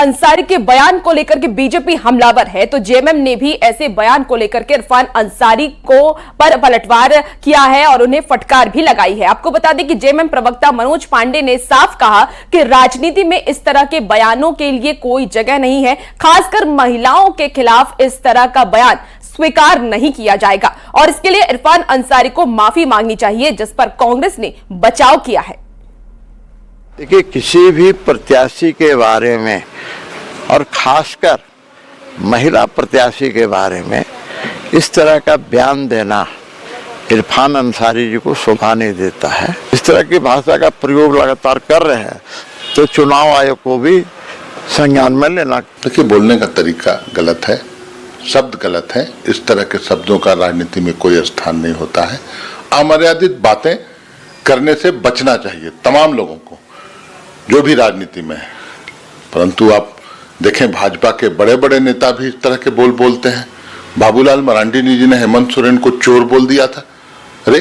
अंसारी के बयान को लेकर के बीजेपी हमलावर है, तो जेएमएम ने भी ऐसे बयान को लेकर के इरफान अंसारी को पर पलटवार किया है और उन्हें फटकार भी लगाई है। आपको बता दें कि जेएमएम प्रवक्ता मनोज पांडे ने साफ कहा कि राजनीति में इस तरह के बयानों के लिए कोई जगह नहीं है, खासकर महिलाओं के खिलाफ इस तरह का बयान स्वीकार नहीं किया जाएगा और इसके लिए इरफान अंसारी को माफी मांगनी चाहिए, जिस पर कांग्रेस ने बचाव किया है। देखिए, किसी भी प्रत्याशी के बारे में और खासकर महिला प्रत्याशी के बारे में इस तरह का बयान देना इरफान अंसारी जी को शोभा नहीं देता है। इस तरह की भाषा का प्रयोग लगातार कर रहे हैं तो चुनाव आयोग को भी संज्ञान में लेना। देखिए, बोलने का तरीका गलत है, शब्द गलत है। इस तरह के शब्दों का राजनीति में कोई स्थान नहीं होता है। अमर्यादित बातें करने से बचना चाहिए तमाम लोगों को, जो भी राजनीति में है। परंतु आप देखें, भाजपा के बड़े बड़े नेता भी इस तरह के बोलते हैं। बाबूलाल मरांडी जी ने हेमंत सोरेन को चोर बोल दिया था। अरे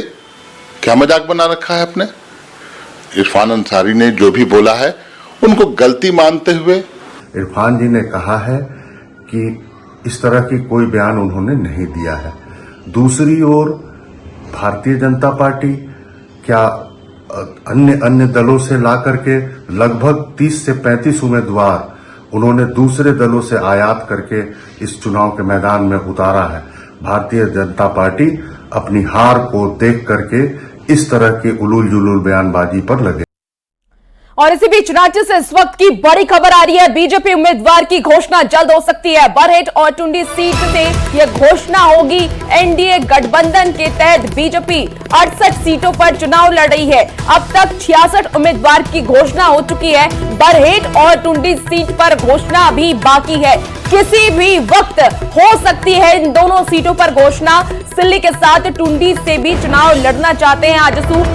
क्या मजाक बना रखा है आपने। इरफान अंसारी ने जो भी बोला है उनको गलती मानते हुए इरफान जी ने कहा है कि इस तरह की कोई बयान उन्होंने नहीं दिया है। दूसरी ओर भारतीय जनता पार्टी क्या अन्य दलों से ला करके लगभग 30 से 35 उम्मीदवार उन्होंने दूसरे दलों से आयात करके इस चुनाव के मैदान में उतारा है। भारतीय जनता पार्टी अपनी हार को देख करके इस तरह की उलूल जुलूल बयानबाजी पर लगे। और इसी बीच राज्य से इस वक्त की बड़ी खबर आ रही है, बीजेपी उम्मीदवार की घोषणा जल्द हो सकती है। बरहेट और टुंडी सीट से यह घोषणा होगी। एनडीए गठबंधन के तहत बीजेपी 68 सीटों पर चुनाव लड़ रही है। अब तक 66 उम्मीदवार की घोषणा हो चुकी है। बरहेट और टुंडी सीट पर घोषणा अभी बाकी है, किसी भी वक्त हो सकती है इन दोनों सीटों पर घोषणा। सिल्ली के साथ टुंडी से भी चुनाव लड़ना चाहते हैं आजसू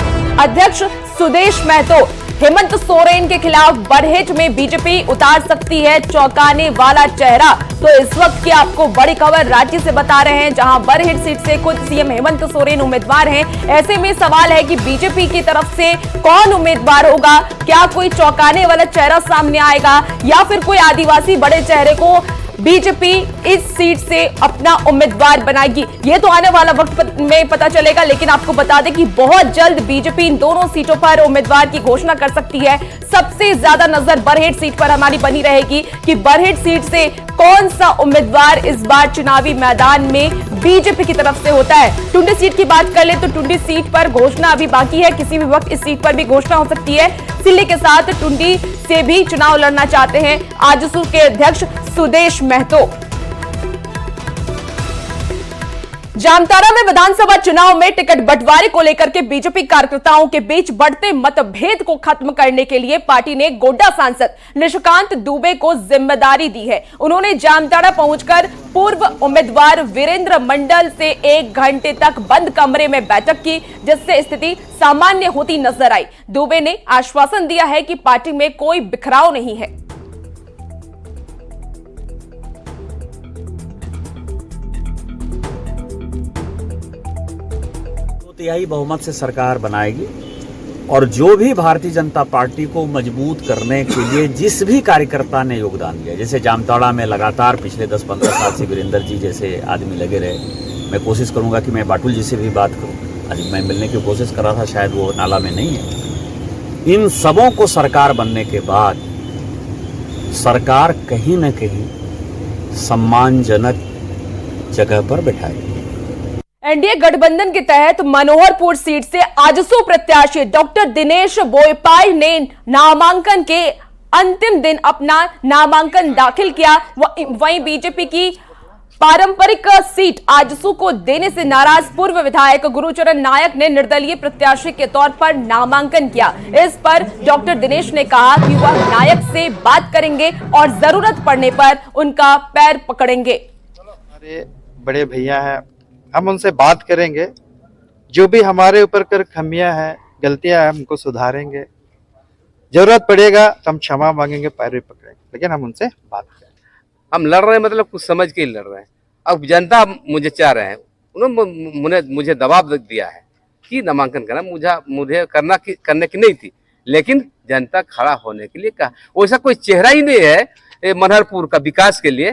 अध्यक्ष सुदेश महतो। हेमंत सोरेन के खिलाफ बरहेट में बीजेपी उतार सकती है चौंकाने वाला चेहरा। तो इस वक्त की आपको बड़ी खबर राज्य से बता रहे हैं, जहां बरहेट सीट से खुद सीएम हेमंत सोरेन उम्मीदवार हैं। ऐसे में सवाल है कि बीजेपी की तरफ से कौन उम्मीदवार होगा। क्या कोई चौंकाने वाला चेहरा सामने आएगा या फिर कोई आदिवासी बड़े चेहरे को बीजेपी इस सीट से अपना उम्मीदवार बनाएगी, ये तो आने वाला वक्त में पता चलेगा। लेकिन आपको बता दें कि बहुत जल्द बीजेपी इन दोनों सीटों पर उम्मीदवार की घोषणा कर सकती है। सबसे ज्यादा नजर बरहेट सीट पर हमारी बनी रहेगी कि बरहेट सीट से कौन सा उम्मीदवार इस बार चुनावी मैदान में बीजेपी की तरफ से होता है। टुंडी सीट की बात कर ले तो टुंडी सीट पर घोषणा अभी बाकी है, किसी भी वक्त इस सीट पर भी घोषणा हो सकती है। सिल्ली के साथ टुंडी से भी चुनाव लड़ना चाहते हैं आजसू के अध्यक्ष सुदेश महतो। जामताड़ा में विधानसभा चुनाव में टिकट बंटवारे को लेकर के बीजेपी कार्यकर्ताओं के बीच बढ़ते मतभेद को खत्म करने के लिए पार्टी ने गोड्डा सांसद निशिकांत दुबे को जिम्मेदारी दी है। उन्होंने जामताड़ा पहुंचकर पूर्व उम्मीदवार वीरेंद्र मंडल से 1 घंटे तक बंद कमरे में बैठक की, जिससे स्थिति सामान्य होती नजर आई। दुबे ने आश्वासन दिया है कि पार्टी में कोई बिखराव नहीं है। तिहाई बहुमत से सरकार बनाएगी और जो भी भारतीय जनता पार्टी को मजबूत करने के लिए जिस भी कार्यकर्ता ने योगदान दिया, जैसे जामताड़ा में लगातार पिछले 10-15 साल से वीरेंद्र जी जैसे आदमी लगे रहे। मैं कोशिश करूंगा कि मैं बाटुल जी से भी बात करूं। आज मैं मिलने की कोशिश कर रहा था, शायद वो नाला में नहीं है। इन सबों को सरकार बनने के बाद सरकार कहीं न कहीं सम्मानजनक जगह पर बैठाएगी। एनडीए गठबंधन के तहत मनोहरपुर सीट से आजसू प्रत्याशी डॉक्टर दिनेश बोयपाई ने नामांकन के अंतिम दिन अपना नामांकन दाखिल किया। वहीं बीजेपी की पारंपरिक सीट आजसू को देने से नाराज पूर्व विधायक गुरुचरण नायक ने निर्दलीय प्रत्याशी के तौर पर नामांकन किया। इस पर डॉक्टर दिनेश ने कहा कि वह नायक से बात करेंगे और जरूरत पड़ने पर उनका पैर पकड़ेंगे। हमारे बड़े भैया हैं, हम उनसे बात करेंगे, जो भी हमारे ऊपर कर खमियां हैं, गलतियां हैं, हमको सुधारेंगे। जरूरत पड़ेगा तो हम क्षमा मांगेंगे, पैर भी पकड़ेंगे, लेकिन हम उनसे बात करेंगे। हम लड़ रहे हैं, मतलब कुछ समझ के ही लड़ रहे हैं। अब जनता मुझे चाह रहे हैं, उन्होंने मुझे दबाव दिया है कि नामांकन करना, मुझे करने की नहीं थी, लेकिन जनता खड़ा होने के लिए कहा। वैसा कोई चेहरा ही नहीं है मनहरपुर का विकास के लिए।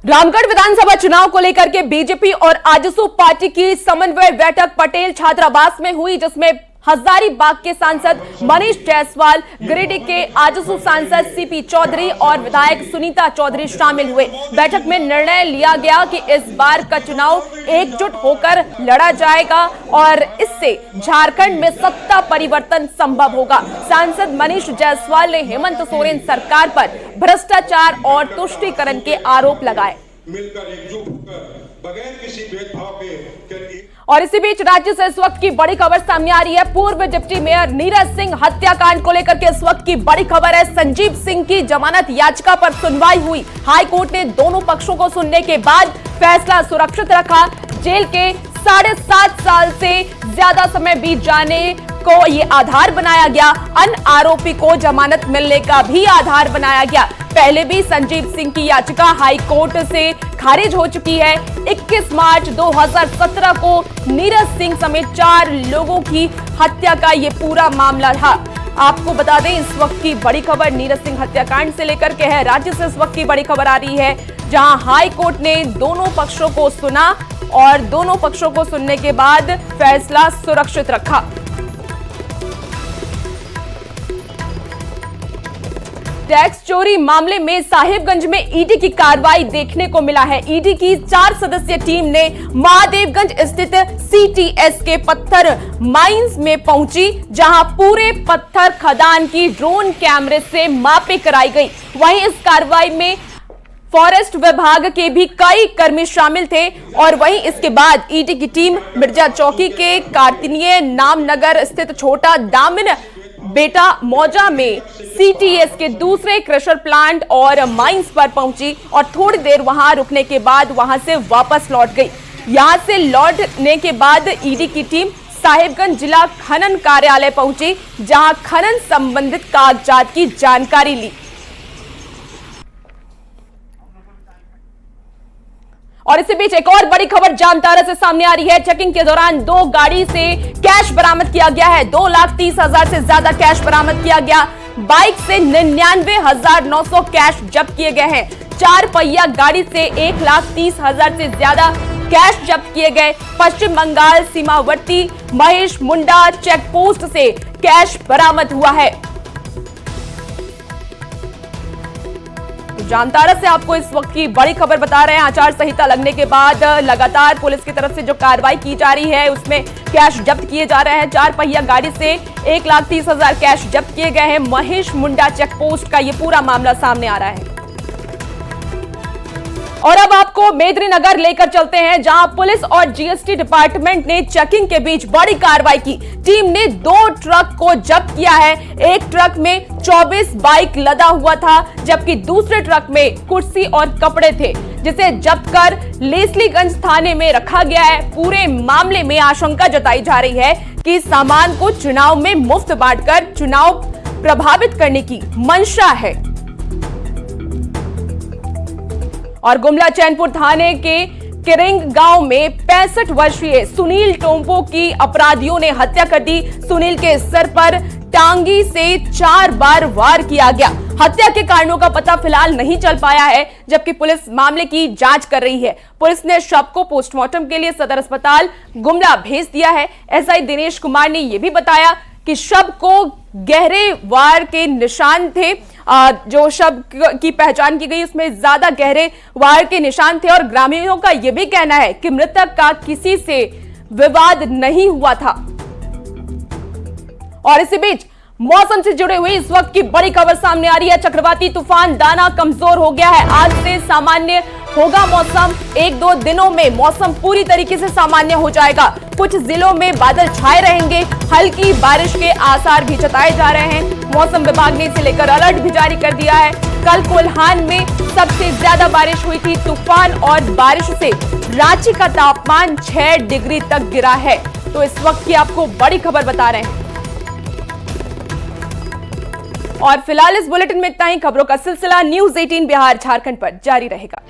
रामगढ़ विधानसभा चुनाव को लेकर के बीजेपी और आजसू पार्टी की समन्वय बैठक पटेल छात्रावास में हुई, जिसमें हजारीबाग के सांसद मनीष जायसवाल, गिरिडीह के आजसू सांसद सीपी चौधरी और विधायक सुनीता चौधरी शामिल हुए। बैठक में निर्णय लिया गया कि इस बार का चुनाव एकजुट होकर लड़ा जाएगा और इससे झारखंड में सत्ता परिवर्तन संभव होगा। सांसद मनीष जायसवाल ने हेमंत सोरेन सरकार पर भ्रष्टाचार और तुष्टीकरण के आरोप लगाए। मिलकर एकजुट होकर बगैर किसी भेदभाव के और इसी बीच राज्य से इस वक्त की बड़ी खबर सामने आ रही है। पूर्व डिप्टी मेयर नीरज सिंह हत्याकांड को लेकर के इस वक्त की बड़ी खबर है। संजीव सिंह की जमानत याचिका पर सुनवाई हुई। हाई कोर्ट ने दोनों पक्षों को सुनने के बाद फैसला सुरक्षित रखा। जेल के 7.5 साल से ज्यादा समय बीत जाने को ये आधार बनाया गया। अन्य आरोपी को जमानत मिलने का भी आधार बनाया गया। पहले भी संजीव सिंह की याचिका हाई कोर्ट से खारिज हो चुकी है। 21 मार्च 2017 को नीरज सिंह समेत 4 लोगों की हत्या का ये पूरा मामला था। आपको बता दें, इस वक्त की बड़ी खबर नीरज सिंह हत्याकांड से लेकर के है। राज्य से इस वक्त की बड़ी खबर आ रही है, जहां हाई कोर्ट ने दोनों पक्षों को सुना और दोनों पक्षों को सुनने के बाद फैसला सुरक्षित रखा। टैक्स चोरी मामले में साहिबगंज में ईडी की कार्रवाई देखने को मिला है। ईडी की 4 सदस्यीय टीम ने महादेवगंज स्थित सीटीएस के पत्थर माइंस में पहुंची, जहां पूरे पत्थर खदान की ड्रोन कैमरे से मापी कराई गई। वहीं इस कार्रवाई में फॉरेस्ट विभाग के भी कई कर्मी शामिल थे। और वहीं इसके बाद ईडी की टीम मिर्जा चौकी के कार्तिनीय नामनगर स्थित छोटा दामिन बेटा मौजा में सीटीएस के दूसरे क्रशर प्लांट और माइंस पर पहुंची और थोड़ी देर वहां रुकने के बाद वहां से वापस लौट गई। यहां से लौटने के बाद ईडी की टीम साहिबगंज जिला खनन कार्यालय पहुंची, जहां खनन संबंधित कागजात की जानकारी ली। और इसी बीच एक और बड़ी खबर जामताड़ा से सामने आ रही है। चेकिंग के दौरान 2 गाड़ी से कैश बरामद किया गया है। 2,30,000 से ज्यादा कैश बरामद किया गया। बाइक से 99,900 कैश जब्त किए गए हैं। 4 पहिया गाड़ी से 1,30,000 से ज्यादा कैश जब्त किए गए। पश्चिम बंगाल सीमावर्ती महेश मुंडा चेक पोस्ट से कैश बरामद हुआ है। जामताड़ा से आपको इस वक्त की बड़ी खबर बता रहे हैं। आचार संहिता लगने के बाद लगातार पुलिस की तरफ से जो कार्रवाई की जा रही है, उसमें कैश जब्त किए जा रहे हैं। 4 पहिया गाड़ी से 1,30,000 कैश जब्त किए गए हैं। महेश मुंडा चेक पोस्ट का ये पूरा मामला सामने आ रहा है। और अब आपको मेदिनीनगर लेकर चलते हैं, जहां पुलिस और जीएसटी डिपार्टमेंट ने चेकिंग के बीच बड़ी कार्रवाई की। टीम ने 2 ट्रक को जब्त किया है। एक ट्रक में 24 बाइक लदा हुआ था, जबकि दूसरे ट्रक में कुर्सी और कपड़े थे, जिसे जब्त कर लेस्लीगंज थाने में रखा गया है। पूरे मामले में आशंका जताई जा रही है कि सामान को चुनाव में मुफ्त बांटकर चुनाव प्रभावित करने की मंशा है। और गुमला चैनपुर थाने के किरिंग गांव में 65 वर्षीय सुनील टोम्पो की अपराधियों ने हत्या कर दी। सुनील के सर पर टांगी से 4 बार वार किया गया। हत्या के कारणों का पता फिलहाल नहीं चल पाया है, जबकि पुलिस मामले की जांच कर रही है। पुलिस ने शव को पोस्टमार्टम के लिए सदर अस्पताल गुमला भेज दिया है। एसआई दिनेश कुमार ने यह भी बताया कि शव को गहरे वार के निशान थे। जो शव की पहचान की गई उसमें ज्यादा गहरे वार के निशान थे और ग्रामीणों का यह भी कहना है कि मृतक का किसी से विवाद नहीं हुआ था। और इसी बीच मौसम से जुड़े हुए इस वक्त की बड़ी खबर सामने आ रही है। चक्रवाती तूफान दाना कमजोर हो गया है। आज से सामान्य होगा मौसम। 1-2 दिनों में मौसम पूरी तरीके से सामान्य हो जाएगा। कुछ जिलों में बादल छाए रहेंगे। हल्की बारिश के आसार भी जताए जा रहे हैं। मौसम विभाग ने इसे लेकर अलर्ट भी जारी कर दिया है। कल कोल्हान में सबसे ज्यादा बारिश हुई थी। तूफान और बारिश से रांची का तापमान 6 डिग्री तक गिरा है। तो इस वक्त की आपको बड़ी खबर बता रहे हैं। और फिलहाल इस बुलेटिन में इतना ही। खबरों का सिलसिला न्यूज़ 18 बिहार झारखंड पर जारी रहेगा।